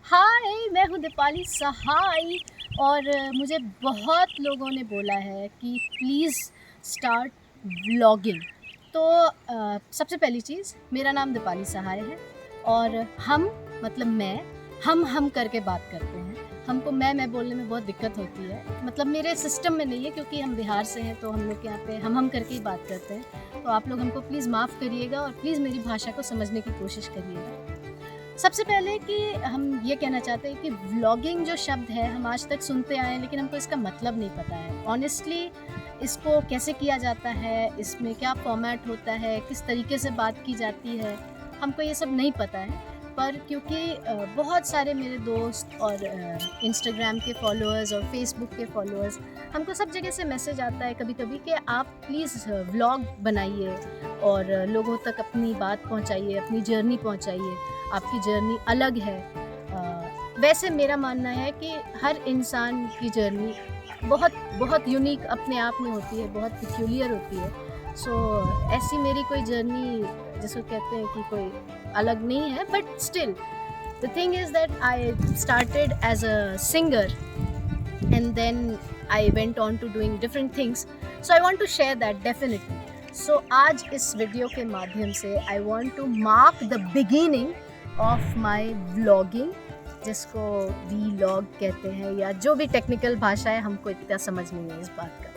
हाय, मैं हूँ दीपाली सहाय और मुझे बहुत लोगों ने बोला है कि प्लीज़ स्टार्ट व्लॉगिंग। तो सबसे पहली चीज़, मेरा नाम दीपाली सहाय है और हम मतलब मैं हम करके बात करते हैं। हमको मैं बोलने में बहुत दिक्कत होती है, मतलब मेरे सिस्टम में नहीं है क्योंकि हम बिहार से हैं, तो हम लोग के यहाँ पे हम करके ही बात करते हैं। तो आप लोग हमको प्लीज़ माफ़ करिएगा और प्लीज़ मेरी भाषा को समझने की कोशिश करिएगा। सबसे पहले कि हम ये कहना चाहते हैं कि व्लॉगिंग जो शब्द है हम आज तक सुनते आए हैं, लेकिन हमको इसका मतलब नहीं पता है। ऑनेस्टली इसको कैसे किया जाता है, इसमें क्या फॉर्मेट होता है, किस तरीके से बात की जाती है, हमको ये सब नहीं पता है। पर क्योंकि बहुत सारे मेरे दोस्त और इंस्टाग्राम के फॉलोअर्स और फेसबुक के फॉलोअर्स, हमको सब जगह से मैसेज आता है कभी-कभी कि आप प्लीज़ व्लॉग बनाइए और लोगों तक अपनी बात पहुँचाइए, अपनी जर्नी पहुँचाइए। आपकी जर्नी अलग है। वैसे मेरा मानना है कि हर इंसान की जर्नी बहुत बहुत यूनिक अपने आप में होती है, बहुत पिक्यूलियर होती है। सो ऐसी मेरी कोई जर्नी जिसको कहते हैं कि कोई अलग नहीं है, but still the thing is that I started as a singer and then I went on to doing different things. So I want to share that definitely. So आज इस वीडियो के माध्यम से I want to mark the beginning of my vlogging, जिसको vlog कहते हैं या जो भी टेक्निकल भाषा है, हमको इतना समझ नहीं है इस बात का।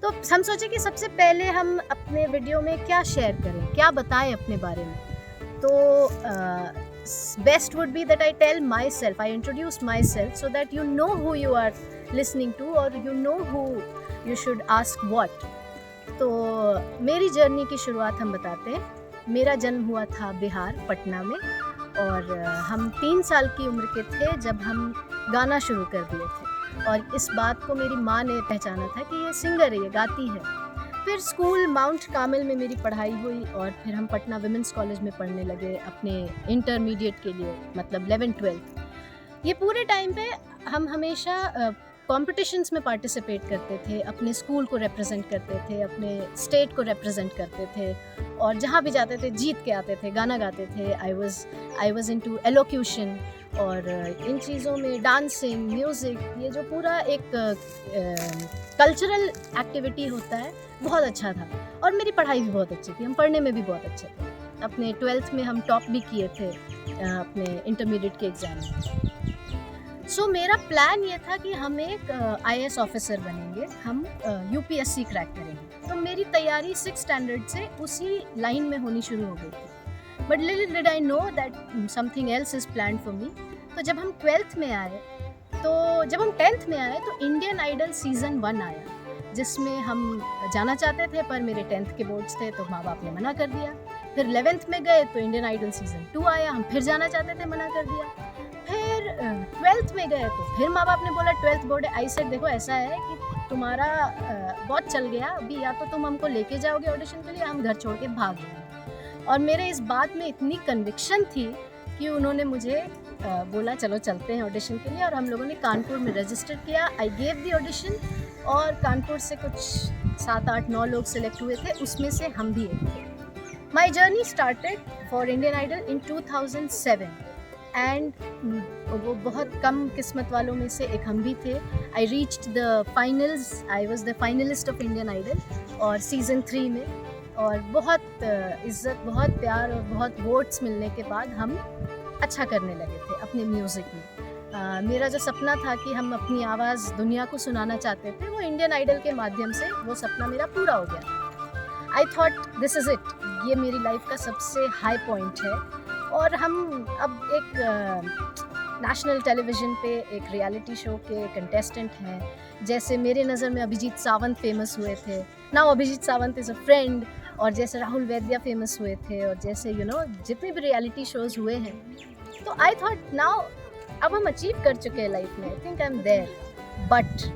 तो हम सोचे कि सबसे पहले हम अपने वीडियो में क्या शेयर करें, क्या बताएं अपने बारे में। तो best would be that I tell myself, I introduce myself so that you know who you are listening to or you know who you should ask what. तो मेरी जर्नी की शुरुआत हम बताते हैं। मेरा जन्म हुआ था बिहार, पटना में, और हम 3 साल की उम्र के थे जब हम गाना शुरू कर दिए थे, और इस बात को मेरी माँ ने पहचाना था कि ये सिंगर है, ये गाती है। फिर स्कूल माउंट कार्मेल में मेरी पढ़ाई हुई और फिर हम पटना विमेंस कॉलेज में पढ़ने लगे अपने इंटरमीडिएट के लिए, मतलब 11th-12th। ये पूरे टाइम पे हम हमेशा कॉम्पिटिशन्स में पार्टिसिपेट करते थे, अपने स्कूल को रिप्रेजेंट करते थे, अपने स्टेट को रिप्रेजेंट करते थे, और जहाँ भी जाते थे जीत के आते थे, गाना गाते थे। आई वाज इनटू एलोक्यूशन, और इन चीज़ों में डांसिंग, म्यूज़िक, ये जो पूरा एक कल्चरल एक्टिविटी होता है, बहुत अच्छा था। और मेरी पढ़ाई भी बहुत अच्छी थी, हम पढ़ने में भी बहुत अच्छे थे। अपने 12th में हम टॉप भी किए थे अपने इंटरमीडिएट के एग्ज़ाम में। सो मेरा प्लान ये था कि हम एक IAS ऑफिसर बनेंगे, हम UPSC क्रैक करेंगे। तो मेरी तैयारी 6th स्टैंडर्ड से उसी लाइन में होनी शुरू हो गई थी। But little did I know that something else is planned for me. तो जब हम 12th में आए, तो जब हम 10th में आए तो इंडियन आइडल सीज़न 1 आया, जिसमें हम जाना चाहते थे, पर मेरे 10th के बोर्ड्स थे तो माँ बाप ने मना कर दिया। फिर 11th में गए तो इंडियन आइडल सीज़न 2 आया, हम फिर जाना चाहते थे, मना कर दिया। फिर 12th में गए तो फिर माँ बाप ने बोला 12th बोर्ड है। आई सेड देखो ऐसा है कि तुम्हारा बहुत चल गया अभी, या तो तुम हमको लेके जाओगे ऑडिशन के लिए, हम घर छोड़ के भाग गए। और मेरे इस बात में इतनी कन्विक्शन थी कि उन्होंने मुझे बोला चलो चलते हैं ऑडिशन के लिए, और हम लोगों ने कानपुर में रजिस्टर किया। आई गेव द ऑडिशन, और कानपुर से कुछ 7, 8, 9 लोग सिलेक्ट हुए थे, उसमें से हम भी एक थे। My journey started for Indian Idol in 2007, and वो बहुत कम किस्मत वालों में से एक हम भी थे। I reached the finals, I was the finalist of Indian Idol और सीज़न 3 में, और बहुत इज़्ज़त, बहुत प्यार और बहुत वोट्स मिलने के बाद हम अच्छा करने लगे थे अपने म्यूज़िक में। मेरा जो सपना था कि हम अपनी आवाज़ दुनिया को सुनाना चाहते थे, वो इंडियन आइडल के माध्यम से वो सपना मेरा पूरा हो गया। I thought this is it, ये मेरी लाइफ का सबसे हाई पॉइंट है, और हम अब एक नेशनल टेलीविज़न पे एक रियलिटी शो के कंटेस्टेंट हैं। जैसे मेरे नज़र में अभिजीत सावंत फेमस हुए थे, now Abhijeet Sawant is a friend, और जैसे राहुल वैद्या फेमस हुए थे, और जैसे जितने भी रियलिटी शोज़ हुए हैं। तो आई थॉट नाउ अब हम अचीव कर चुके हैं लाइफ में, I think I am there. But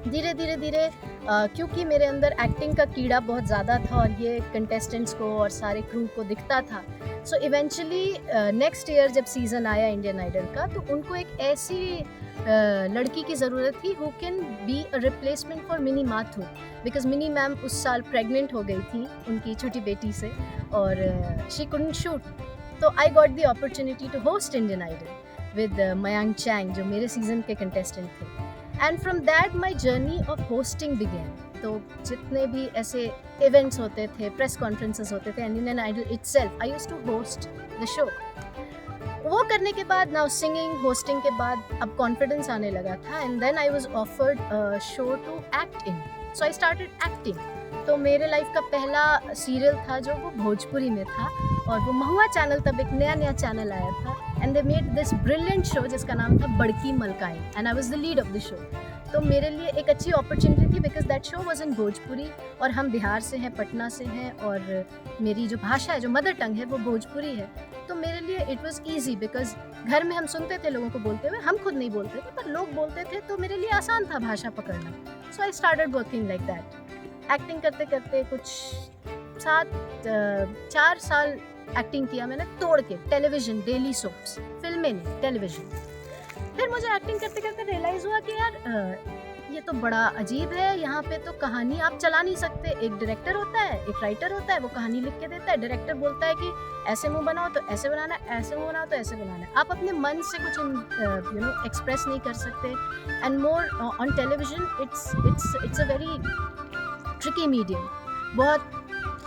धीरे क्योंकि मेरे अंदर एक्टिंग का कीड़ा बहुत ज़्यादा था और ये कंटेस्टेंट्स को और सारे क्रू को दिखता था, सो इवेंचुअली नेक्स्ट ईयर जब सीज़न आया इंडियन आइडल का, तो उनको एक ऐसी लड़की की ज़रूरत थी who can be a replacement for mini Mathur, because mini ma'am उस साल प्रेग्नेंट हो गई थी उनकी छोटी बेटी से, और शी कुडंट शूट। तो I got the opportunity to host Indian Idol. with Mayank Chang, जो मेरे सीजन के कंटेस्टेंट थे. And from that my journey of hosting began. तो जितने भी ऐसे इवेंट्स होते थे, प्रेस कॉन्फ्रेंसेस होते थे, and Indian Idol itself I used to host the show. वो करने के बाद नाउ सिंगिंग होस्टिंग के बाद अब कॉन्फिडेंस आने लगा था, and then I was offered a show to act in. So I started acting. तो मेरे लाइफ का पहला सीरियल था जो वो भोजपुरी में था, और वो महुआ चैनल, तब एक नया चैनल आया था, and they made this brilliant show जिसका नाम था Badki Malkai, and I was the lead of the show. तो मेरे लिए एक अच्छी अपॉर्चुनिटी थी because that show was in Bhojpuri, और हम बिहार से हैं, पटना से हैं, और मेरी जो भाषा है, जो मदर टंग है, वो भोजपुरी है. तो मेरे लिए इट वाज इजी बिकॉज घर में हम सुनते थे लोगों को बोलते हुए, हम खुद नहीं बोलते थे पर लोग बोलते थे, तो मेरे लिए आसान था भाषा पकड़ना. So I started working like that. Acting करते करते कुछ 4 साल एक्टिंग किया मैंने तोड़ के. टेलीविज़न, डेली सोप्स, फिल्में नहीं, टेलीविज़न. फिर मुझे एक्टिंग करते करते रियलाइज़ हुआ कि यार ये तो बड़ा अजीब है. यहाँ पे तो कहानी आप चला नहीं सकते. एक डायरेक्टर होता है, एक राइटर होता है, वो कहानी लिख के देता है. डायरेक्टर बोलता है कि ऐसे मुंह बनाओ तो ऐसे बनाना है, ऐसे मुंह बनाओ तो ऐसे बनाना है. आप अपने मन से कुछ एक्सप्रेस नहीं कर सकते. And more on television it's a very tricky medium. बहुत,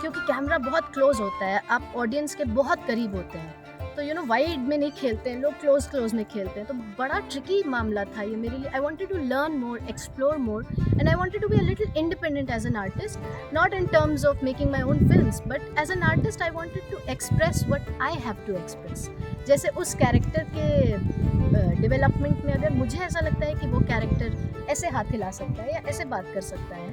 क्योंकि कैमरा बहुत क्लोज होता है, आप ऑडियंस के बहुत करीब होते हैं. तो वाइड में नहीं खेलते हैं लोग, क्लोज में खेलते हैं. तो बड़ा ट्रिकी मामला था ये मेरे लिए. I wanted to learn more, explore more, and I wanted to be a little independent as an artist. Not in terms of making my own films, but as an artist I wanted to express what I have to express. जैसे उस character के development में अगर मुझे ऐसा लगता है कि वो कैरेक्टर ऐसे हाथ हिला सकता है या ऐसे बात कर सकता है,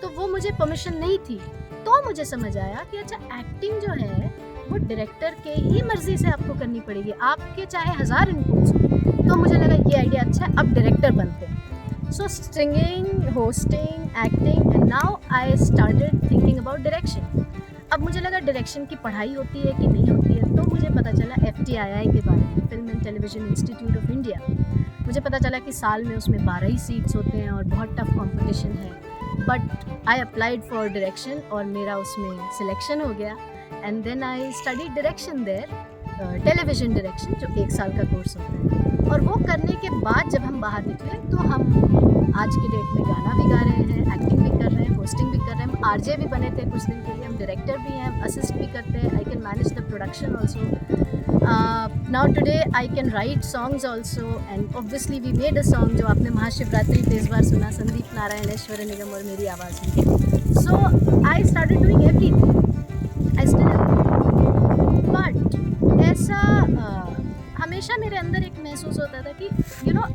तो वो मुझे परमिशन नहीं थी. तो मुझे समझ आया कि अच्छा, एक्टिंग जो है वो डायरेक्टर के ही मर्जी से आपको करनी पड़ेगी. आपके चाहे 1000 इनपुट्स हो. तो मुझे लगा ये आइडिया अच्छा है, अब डायरेक्टर बनते हैं. So singing, hosting, acting, and now I started thinking about direction. अब मुझे लगा डायरेक्शन की पढ़ाई होती है कि नहीं होती है. तो मुझे पता चला FTII के बारे में, film and television institute of India. मुझे पता चला कि साल में उसमें 12 ही सीट्स होते हैं और बहुत टफ कॉम्पिटिशन है. But I applied for direction और मेरा उसमें सिलेक्शन हो गया. And then I studied direction there, television direction, जो 1 साल का कोर्स होता है. और वो करने के बाद जब हम बाहर निकले तो हम आज की डेट में गाना भी गा रहे हैं, एक्टिंग भी कर रहे हैं, होस्टिंग भी कर रहे हैं. हम RJ भी बने थे कुछ दिन के लिए, हम डायरेक्टर भी हैं, हम असिस्ट भी करते हैं. I can manage the production also. Now today I can write songs also, and obviously we made a song जो आपने महाशिवरात्रि पे इस बार सुना, संदीप नारायण, ऐश्वर्य निगम और मेरी आवाज़ में. So I started doing everything. I still, but ऐसा हमेशा मेरे अंदर एक महसूस होता था कि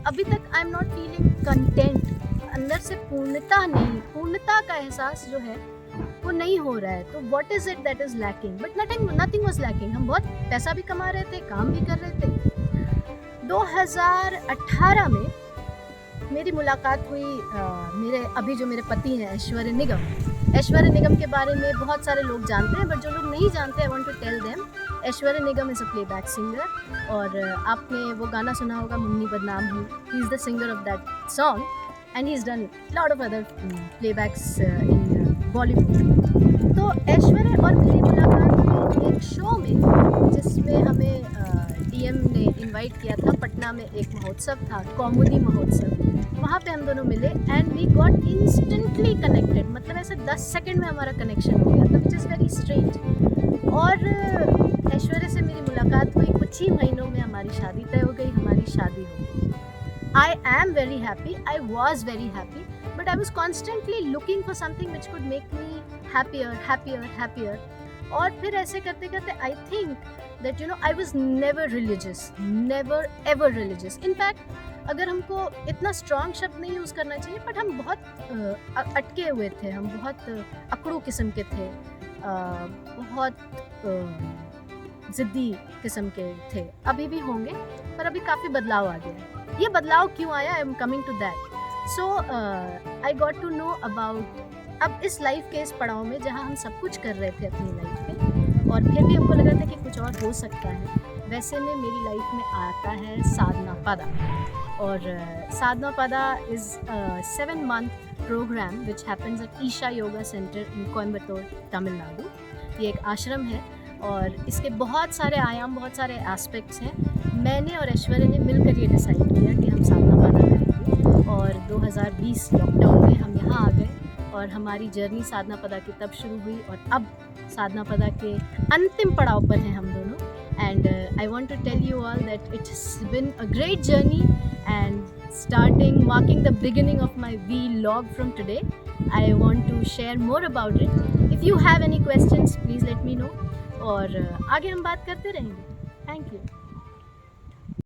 अभी तक I am not feeling content. अंदर से पूर्णता का एहसास जो है वो नहीं हो रहा है. तो what is it that is lacking? But nothing was lacking. हम बहुत पैसा भी कमा रहे थे, काम भी कर रहे थे. 2018 में मेरी मुलाकात हुई मेरे अभी जो मेरे पति हैं ऐश्वर्य निगम. ऐश्वर्य निगम के बारे में बहुत सारे लोग जानते हैं, बट जो लोग नहीं जानते, I want to tell them. Aishwarya Nigam is a playback singer, और आपने वो गाना सुना होगा, Munni Badnaam Hoon. He is the singer of that song, and he is done lot of other playbacks in Bollywood. तो ऐश्वर्य और मेरी मुलाकात हुई एक शो में जिसमें हमें DM ने इनवाइट किया था. पटना में एक महोत्सव था, कौमुदी महोत्सव. वहाँ पे हम दोनों मिले and we got instantly connected. मतलब ऐसे 10 सेकंड में हमारा कनेक्शन हो गया था, विच इज़ वेरी स्ट्रेंज. और ऐश्वर्य से मेरी मुलाकात हुई, कुछ ही महीनों में हमारी शादी तय हो गई, हमारी शादी हो गई. I am very happy, I was very happy, but I was constantly looking for something which could make me happier. और फिर ऐसे करते करते I think that I was never ever religious. In fact अगर हमको इतना स्ट्रॉन्ग शब्द नहीं यूज़ करना चाहिए, बट हम बहुत अटके हुए थे, हम बहुत अकड़ू किस्म के थे, बहुत ज़िद्दी किस्म के थे. अभी भी होंगे, पर अभी काफ़ी बदलाव आ गया है. ये बदलाव क्यों आया, I am coming to that. So I got to know about, अब इस लाइफ के इस पड़ाव में जहाँ हम सब कुछ कर रहे थे अपनी लाइफ में, और फिर भी हमको लग रहा था कि कुछ और हो सकता है, वैसे में मेरी लाइफ में आता है साधना पादा. और Sadhana Pada is 7-month program which happens at Isha yoga centre in Coimbatore, Tamil Nadu. ये एक आश्रम है और इसके बहुत सारे आयाम, बहुत सारे एस्पेक्ट्स हैं. मैंने और ऐश्वर्या ने मिलकर ये डिसाइड किया कि हम साधना पाना करेंगे, और 2020 लॉकडाउन में हम यहाँ आ गए और हमारी जर्नी साधना पदा की तब शुरू हुई, और अब साधना पदा के अंतिम पड़ाव पर हैं हम दोनों. And I want to tell you all that it's been a great journey, and marking the beginning of my vlog from today. I want to share more about it. If you have any questions, please let me know. और आगे हम बात करते रहेंगे. Thank you.